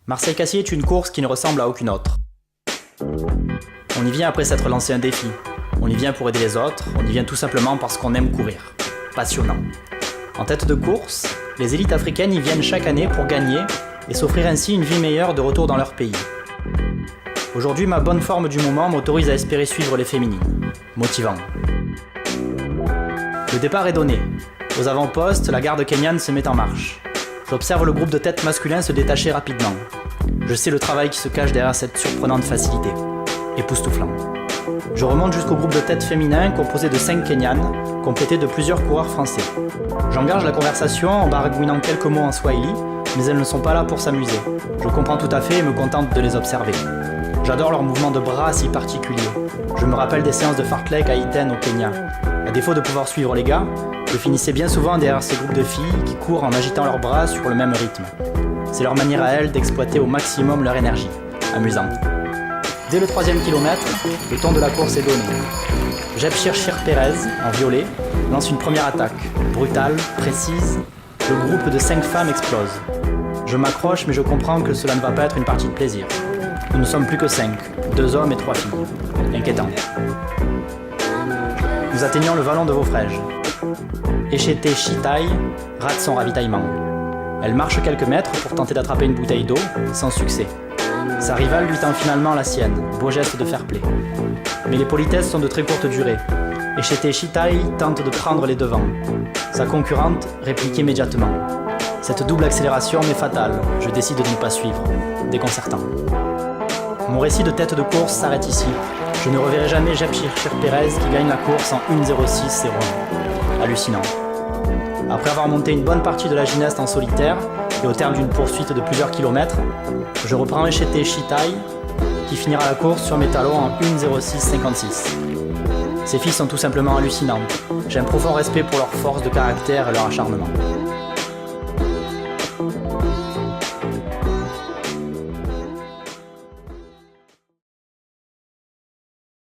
Marseille-Cassy est une course qui ne ressemble à aucune autre. On y vient après s'être lancé un défi. On y vient pour aider les autres, on y vient tout simplement parce qu'on aime courir. Passionnant. En tête de course, les élites africaines y viennent chaque année pour gagner et s'offrir ainsi une vie meilleure de retour dans leur pays. Aujourd'hui, ma bonne forme du moment m'autorise à espérer suivre les féminines. Motivant. Le départ est donné. Aux avant-postes, la garde kenyane se met en marche. J'observe le groupe de tête masculin se détacher rapidement. Je sais le travail qui se cache derrière cette surprenante facilité. Époustouflant. Je remonte jusqu'au groupe de tête féminin composé de 5 Kenyanes, complété de plusieurs coureurs français. J'engage la conversation en baragouinant quelques mots en swahili, mais elles ne sont pas là pour s'amuser. Je comprends tout à fait et me contente de les observer. J'adore leurs mouvements de bras si particuliers. Je me rappelle des séances de fartlek à Iten au Kenya. À défaut de pouvoir suivre les gars, je finissais bien souvent derrière ces groupes de filles qui courent en agitant leurs bras sur le même rythme. C'est leur manière à elles d'exploiter au maximum leur énergie. Amusant. Dès le 3e kilomètre, le ton de la course est donné. Jeb Chirchir Perez, en violet, lance une première attaque. Brutale, précise, le groupe de 5 femmes explose. Je m'accroche mais je comprends que cela ne va pas être une partie de plaisir. Nous ne sommes plus que 5, 2 hommes et 3 filles. Inquiétant. Nous atteignons le vallon de Vaufrèges. Echete Chitai rate son ravitaillement. Elle marche quelques mètres pour tenter d'attraper une bouteille d'eau, sans succès. Sa rivale lui tend finalement la sienne, beau geste de fair play. Mais les politesses sont de très courte durée. Echete Chitai tente de prendre les devants. Sa concurrente réplique immédiatement. Cette double accélération m'est fatale, je décide de ne pas suivre. Déconcertant. Mon récit de tête de course s'arrête ici. Je ne reverrai jamais Jeb Chirchir Perez qui gagne la course en 1:06:01. Hallucinant. Après avoir monté une bonne partie de la Gineste en solitaire, et au terme d'une poursuite de plusieurs kilomètres, je reprends Echete Chitai, qui finira la course sur mes talons en 1:06:56. Ces filles sont tout simplement hallucinantes. J'ai un profond respect pour leur force de caractère et leur acharnement.